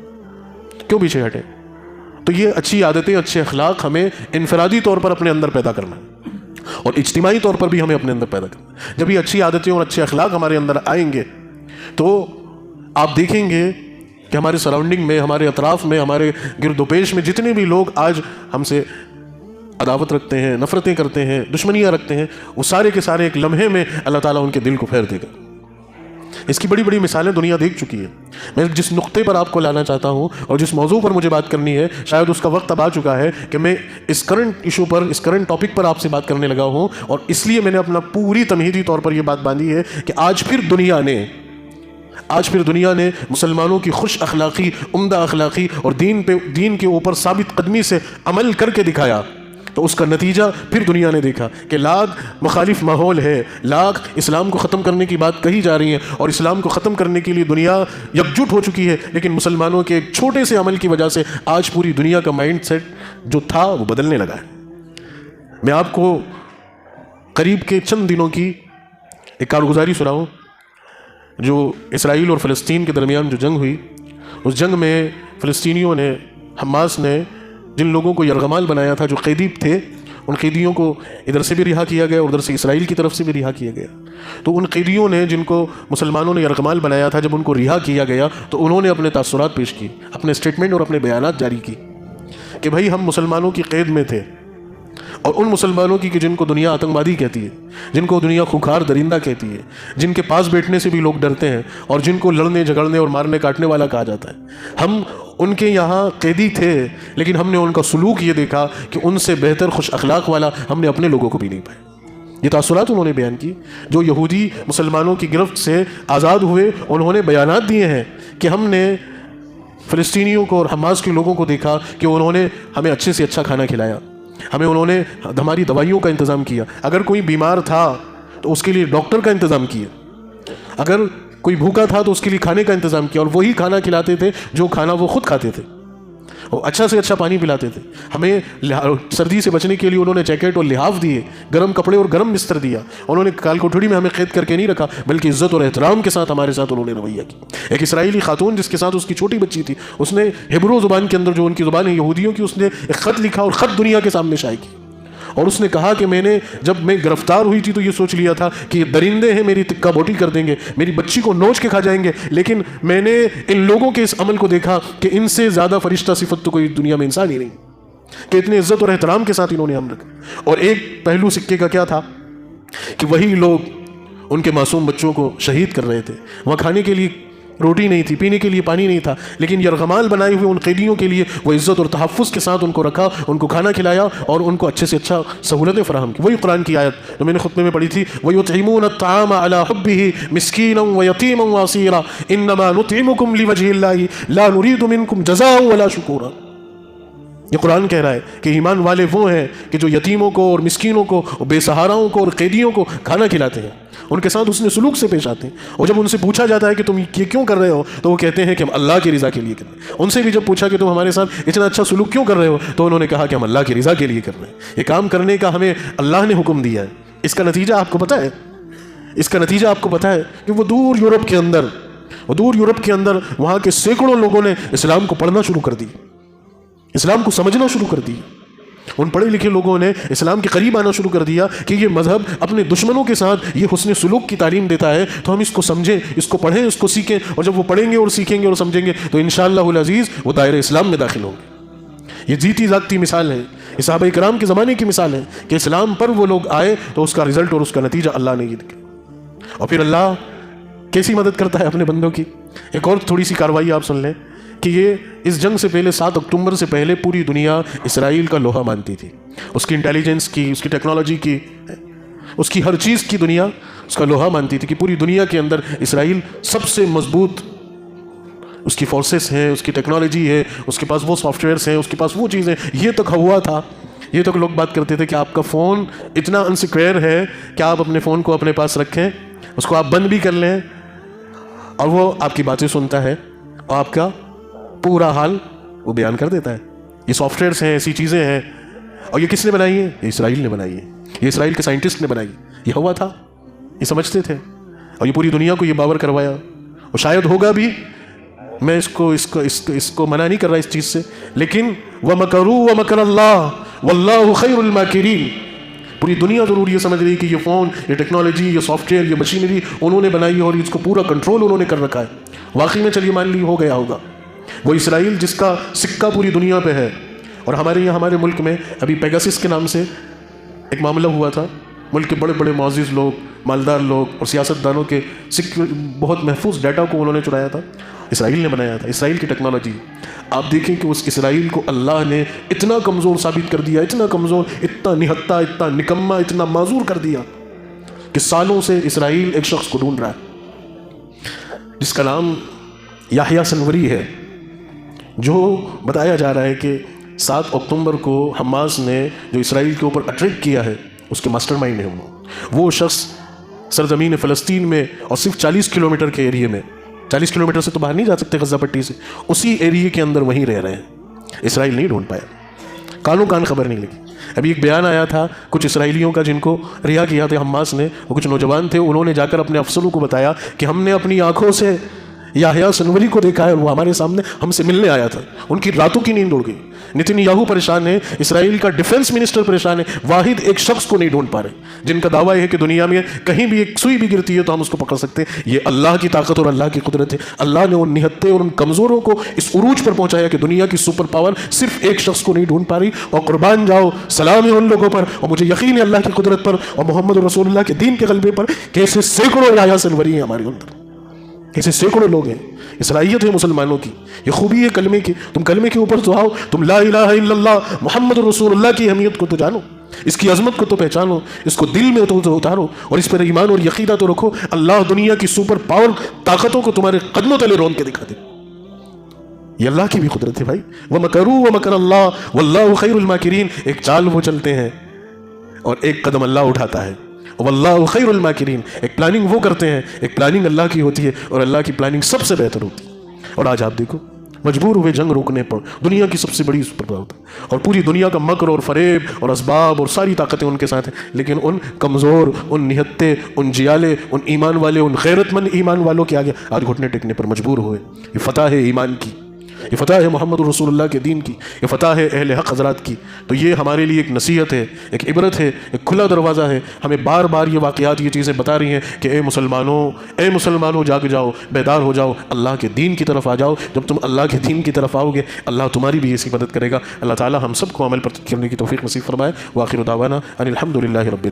کیوں پیچھے ہٹیں؟ تو یہ اچھی عادتیں، اچھے اخلاق ہمیں انفرادی طور پر اپنے اندر پیدا کرنا ہے، اور اجتماعی طور پر بھی ہمیں اپنے اندر پیدا کرنا ہے۔ جب یہ اچھی عادتیں اور اچھے اخلاق ہمارے اندر آئیں گے تو آپ دیکھیں گے کہ ہمارے سراؤنڈنگ میں، ہمارے اطراف میں، ہمارے گرد و پیش میں جتنے بھی لوگ آج ہم سے عداوت رکھتے ہیں، نفرتیں کرتے ہیں، دشمنیاں رکھتے ہیں، وہ سارے کے سارے ایک لمحے میں اللہ تعالیٰ ان کے دل کو پھیر دے گا۔ اس کی بڑی بڑی مثالیں دنیا دیکھ چکی ہے۔ میں جس نقطے پر آپ کو لانا چاہتا ہوں اور جس موضوع پر مجھے بات کرنی ہے، شاید اس کا وقت اب آ چکا ہے کہ میں اس کرنٹ ایشو پر، اس کرنٹ ٹاپک پر آپ سے بات کرنے لگا ہوں، اور اس لیے میں نے اپنا پوری تمہیدی طور پر یہ بات باندھی ہے کہ آج پھر دنیا نے مسلمانوں کی خوش اخلاقی، عمدہ اخلاقی اور دین کے اوپر ثابت قدمی سے عمل کر کے دکھایا، تو اس کا نتیجہ پھر دنیا نے دیکھا کہ لاکھ مخالف ماحول ہے، لاکھ اسلام کو ختم کرنے کی بات کہی جا رہی ہے، اور اسلام کو ختم کرنے کے لیے دنیا یکجٹ ہو چکی ہے، لیکن مسلمانوں کے ایک چھوٹے سے عمل کی وجہ سے آج پوری دنیا کا مائنڈ سیٹ جو تھا وہ بدلنے لگا ہے۔ میں آپ کو قریب کے چند دنوں کی ایک کارگزاری سناؤں۔ جو اسرائیل اور فلسطین کے درمیان جو جنگ ہوئی، اس جنگ میں فلسطینیوں نے، حماس نے جن لوگوں کو یرغمال بنایا تھا، جو قیدی تھے، ان قیدیوں کو ادھر سے بھی رہا کیا گیا اور ادھر سے اسرائیل کی طرف سے بھی رہا کیا گیا۔ تو ان قیدیوں نے جن کو مسلمانوں نے یرغمال بنایا تھا، جب ان کو رہا کیا گیا تو انہوں نے اپنے تاثرات پیش کی، اپنے اسٹیٹمنٹ اور اپنے بیانات جاری کی کہ بھائی ہم مسلمانوں کی قید میں تھے، اور ان مسلمانوں کی کہ جن کو دنیا آتنکوادی کہتی ہے، جن کو دنیا خوکھار درندہ کہتی ہے، جن کے پاس بیٹھنے سے بھی لوگ ڈرتے ہیں، اور جن کو لڑنے جھگڑنے اور مارنے کاٹنے والا کہا جاتا ہے، ہم ان کے یہاں قیدی تھے، لیکن ہم نے ان کا سلوک یہ دیکھا کہ ان سے بہتر خوش اخلاق والا ہم نے اپنے لوگوں کو بھی نہیں پایا۔ یہ تاثرات انہوں نے بیان کی۔ جو یہودی مسلمانوں کی گرفت سے آزاد ہوئے، انہوں نے بیانات دیے ہیں کہ ہم نے فلسطینیوں کو اور حماس کے لوگوں کو دیکھا کہ انہوں نے ہمیں اچھے سے اچھا کھانا کھلایا، انہوں نے ہماری دوائیوں کا انتظام کیا، اگر کوئی بیمار تھا تو اس کے لیے ڈاکٹر کا انتظام کیا، اگر کوئی بھوکا تھا تو اس کے لیے کھانے کا انتظام کیا، اور وہی کھانا کھلاتے تھے جو کھانا وہ خود کھاتے تھے، اور اچھا سے اچھا پانی پلاتے تھے۔ ہمیں سردی سے بچنے کے لیے انہوں نے جیکٹ اور لحاف دیے، گرم کپڑے اور گرم بستر دیا۔ انہوں نے کال کوٹھڑی میں ہمیں قید کر کے نہیں رکھا، بلکہ عزت اور احترام کے ساتھ ہمارے ساتھ انہوں نے رویہ کیا۔ ایک اسرائیلی خاتون جس کے ساتھ اس کی چھوٹی بچی تھی، اس نے ہیبرو زبان کے اندر، جو ان کی زبان ہے یہودیوں کی، اس نے ایک خط لکھا اور خط دنیا کے سامنے شائع کی، اور اس نے کہا کہ جب میں گرفتار ہوئی تھی تو یہ سوچ لیا تھا کہ یہ درندے ہیں، میری تکہ بوٹی کر دیں گے، میری بچی کو نوچ کے کھا جائیں گے، لیکن میں نے ان لوگوں کے اس عمل کو دیکھا کہ ان سے زیادہ فرشتہ صفت تو کوئی دنیا میں انسان ہی نہیں، کہ اتنے عزت اور احترام کے ساتھ انہوں نے عمل رکھا۔ اور ایک پہلو سکے کا کیا تھا کہ وہی لوگ ان کے معصوم بچوں کو شہید کر رہے تھے، وہاں کھانے کے لیے روٹی نہیں تھی، پینے کے لیے پانی نہیں تھا، لیکن یرغمال بنائے ہوئے ان قیدیوں کے لیے وہ عزت اور تحفظ کے ساتھ ان کو رکھا، ان کو کھانا کھلایا اور ان کو اچھے سے اچھا سہولتیں فراہم کی۔ وہی قرآن کی آیت جو میں نے خطبے میں پڑھی تھی، وَيُطْعِمُونَ الطَّعَامَ عَلَىٰ حُبِّهِ مِسْكِينًا وَيَتِيمًا وَأَسِيرًا إِنَّمَا نُطْعِمُكُمْ لِوَجْهِ اللَّهِ لَا نُرِيدُ مِنكُمْ جَزَاءً وَلَا شُكُورًا۔ یہ قرآن کہہ رہا ہے کہ ایمان والے وہ ہیں کہ جو یتیموں کو اور مسکینوں کو، بے سہاراؤں کو اور قیدیوں کو کھانا کھلاتے ہیں، ان کے ساتھ حسن سلوک سے پیش آتے ہیں۔ اور جب ان سے پوچھا جاتا ہے کہ تم یہ کیوں کر رہے ہو، تو وہ کہتے ہیں کہ ہم اللہ کی رضا کے لیے کر رہے ہیں۔ ان سے بھی جب پوچھا کہ تم ہمارے ساتھ اتنا اچھا سلوک کیوں کر رہے ہو، تو انہوں نے کہا کہ ہم اللہ کی رضا کے لیے کر رہے ہیں۔ یہ کام کرنے کا ہمیں اللہ نے حکم دیا ہے۔ اس کا نتیجہ آپ کو پتہ ہے؟ اس کا نتیجہ آپ کو پتہ ہے کہ وہ دور یورپ کے اندر وہاں کے سینکڑوں لوگوں نے اسلام کو پڑھنا شروع کر دی، اسلام کو سمجھنا شروع کر دی۔ ان پڑھے لکھے لوگوں نے اسلام کے قریب آنا شروع کر دیا کہ یہ مذہب اپنے دشمنوں کے ساتھ یہ حسن سلوک کی تعلیم دیتا ہے، تو ہم اس کو سمجھیں، اس کو پڑھیں، اس کو سیکھیں، اور جب وہ پڑھیں گے اور سیکھیں گے اور سمجھیں گے تو انشاءاللہ العزیز وہ دائرہ اسلام میں داخل ہوں گے۔ یہ جیتی جاگتی مثال ہے، یہ صحابہ کرام کے زمانے کی مثال ہے کہ اسلام پر وہ لوگ آئے تو اس کا رزلٹ اور اس کا نتیجہ اللہ نے یہ دکھا۔ اور پھر اللہ کیسی مدد کرتا ہے اپنے بندوں کی؟ ایک اور تھوڑی سی کاروائی آپ سن لیں کہ یہ اس جنگ سے پہلے 7 اکتوبر سے پہلے پوری دنیا اسرائیل کا لوہا مانتی تھی، اس کی انٹیلیجنس کی، اس کی ٹیکنالوجی کی، اس کی ہر چیز کی دنیا اس کا لوہا مانتی تھی کہ پوری دنیا کے اندر اسرائیل سب سے مضبوط، اس کی فورسز ہیں، اس کی ٹیکنالوجی ہے، اس کے پاس وہ سافٹ ویئرس ہیں، اس کے پاس وہ چیزیں، یہ تک ہوا تھا یہ تو لوگ بات کرتے تھے کہ آپ کا فون اتنا انسیکیور ہے کہ آپ اپنے فون کو اپنے پاس رکھیں، اس کو آپ بند بھی کر لیں اور وہ آپ کی باتیں سنتا ہے اور آپ کا پورا حال وہ بیان کر دیتا ہے۔ یہ سافٹ ویئرس ہیں، ایسی چیزیں ہیں، اور یہ کس نے بنائی ہے؟ یہ اسرائیل نے بنائی ہے، یہ اسرائیل کے سائنٹسٹ نے بنائی۔ یہ ہوا تھا، یہ سمجھتے تھے، اور یہ پوری دنیا کو یہ باور کروایا، اور شاید ہوگا بھی۔ میں اس کو منع نہیں کر رہا اس چیز سے، لیکن وَمَكَرُوا وَمَكَرَ اللَّهُ وَاللَّهُ خَيْرُ الْمَاكِرِينَ۔ پوری دنیا ضرور یہ سمجھ رہی کہ یہ فون، یہ ٹیکنالوجی، یہ سافٹ ویئر، یہ مشینری انہوں نے بنائی ہے اور اس کو پورا کنٹرول انہوں نے کر رکھا ہے۔ واقعی میں چلیے مان لی ہو گیا ہوگا، وہ اسرائیل جس کا سکہ پوری دنیا پہ ہے۔ اور ہمارے یہاں ہمارے ملک میں ابھی پیگاسس کے نام سے ایک معاملہ ہوا تھا، ملک کے بڑے بڑے معزز لوگ، مالدار لوگ اور سیاستدانوں کے بہت محفوظ ڈیٹا کو انہوں نے چرایا تھا، اسرائیل نے بنایا تھا، اسرائیل کی ٹیکنالوجی۔ آپ دیکھیں کہ اس اسرائیل کو اللہ نے اتنا کمزور ثابت کر دیا، اتنا کمزور، اتنا نہتا، اتنا نکما، اتنا معذور کر دیا کہ سالوں سے اسرائیل ایک شخص کو ڈھونڈ رہا ہے جس کا نام یحییٰ سنوری ہے، جو بتایا جا رہا ہے کہ 7 اکتوبر کو حماس نے جو اسرائیل کے اوپر اٹیک کیا ہے اس کے ماسٹر مائنڈ ہے وہ شخص سرزمین فلسطین میں، اور صرف 40 کلومیٹر کے ایریے میں، 40 کلومیٹر سے تو باہر نہیں جا سکتے غزہ پٹی سے، اسی ایریے کے اندر وہیں رہ رہے ہیں۔ اسرائیل نہیں ڈھونڈ پایا، کانوں کان خبر نہیں لگی۔ ابھی ایک بیان آیا تھا کچھ اسرائیلیوں کا جن کو رہا کیا تھا حماس نے، وہ کچھ نوجوان تھے، انہوں نے جا کر اپنے افسروں کو بتایا کہ ہم نے اپنی آنکھوں سے یحییٰ سنوری کو دیکھا ہے، وہ ہمارے سامنے ہم سے ملنے آیا تھا۔ ان کی راتوں کی نیند اڑ گئی۔ نتن یاہو پریشان ہے، اسرائیل کا ڈیفنس منسٹر پریشان ہے، واحد ایک شخص کو نہیں ڈھونڈ پا رہے جن کا دعویٰ ہے کہ دنیا میں کہیں بھی ایک سوئی بھی گرتی ہے تو ہم اس کو پکڑ سکتے ہیں۔ یہ اللہ کی طاقت اور اللہ کی قدرت ہے۔ اللہ نے ان نہتے اور ان کمزوروں کو اس عروج پر پہنچایا کہ دنیا کی سپر پاور صرف ایک شخص کو نہیں ڈھونڈ پا رہی، اور قربان جاؤ، سلام ہے ان لوگوں پر، اور مجھے یقین ہے اللہ کی قدرت پر اور محمد رسول اللہ کے دین کے غلبے پر کہ ایسے سینکڑوں یحییٰ سنوری ہیں ہمارے اندر، ایسے سینکڑوں لوگ ہیں۔ یہ صلاحیت ہے مسلمانوں کی، یہ خوبی ہے کلمے کی۔ تم کلمے کے اوپر تو آؤ، تم لا الہ الا اللہ محمد رسول اللہ کی اہمیت کو تو جانو، اس کی عظمت کو تو پہچانو، اس کو دل میں تو اتارو، اور اس پر ایمان اور یقینہ تو رکھو۔ اللہ دنیا کی سپر پاور طاقتوں کو تمہارے قدموں تلے رون کے دکھا دے۔ یہ اللہ کی بھی قدرت ہے بھائی۔ وَمَكَرُوا وَمَكَرَ اللَّهُ وَاللَّهُ خَيْرُ الْمَاكِرِينَ۔ ایک چال وہ چلتے ہیں اور ایک قدم اللہ اٹھاتا ہے، واللہ خیر الماکرین۔ ایک پلاننگ وہ کرتے ہیں، ایک پلاننگ اللہ کی ہوتی ہے، اور اللہ کی پلاننگ سب سے بہتر ہوتی ہے۔ اور آج آپ دیکھو مجبور ہوئے جنگ روکنے پر، دنیا کی سب سے بڑی سپر پاور، اور پوری دنیا کا مکر اور فریب اور اسباب اور ساری طاقتیں ان کے ساتھ ہیں، لیکن ان کمزور، ان نہتے، ان جیالے، ان ایمان والے، ان غیرت مند ایمان والوں کے آگے آج گھٹنے ٹیکنے پر مجبور ہوئے۔ یہ فتح ہے ایمان کی، یہ فتح ہے محمد رسول اللہ کے دین کی، یہ فتح ہے اہل حق حضرات کی۔ تو یہ ہمارے لیے ایک نصیحت ہے، ایک عبرت ہے، ایک کھلا دروازہ ہے۔ ہمیں بار بار یہ واقعات، یہ چیزیں بتا رہی ہیں کہ اے مسلمانوں جاگ جاؤ، بیدار ہو جاؤ، اللہ کے دین کی طرف آ جاؤ۔ جب تم اللہ کے دین کی طرف آؤ گے، اللہ تمہاری بھی ایسی مدد کرے گا۔ اللہ تعالی ہم سب کو عمل پر کرنے کی توفیق نصیب فرمائے۔ وآخر دعوانا ان الحمد للہ رب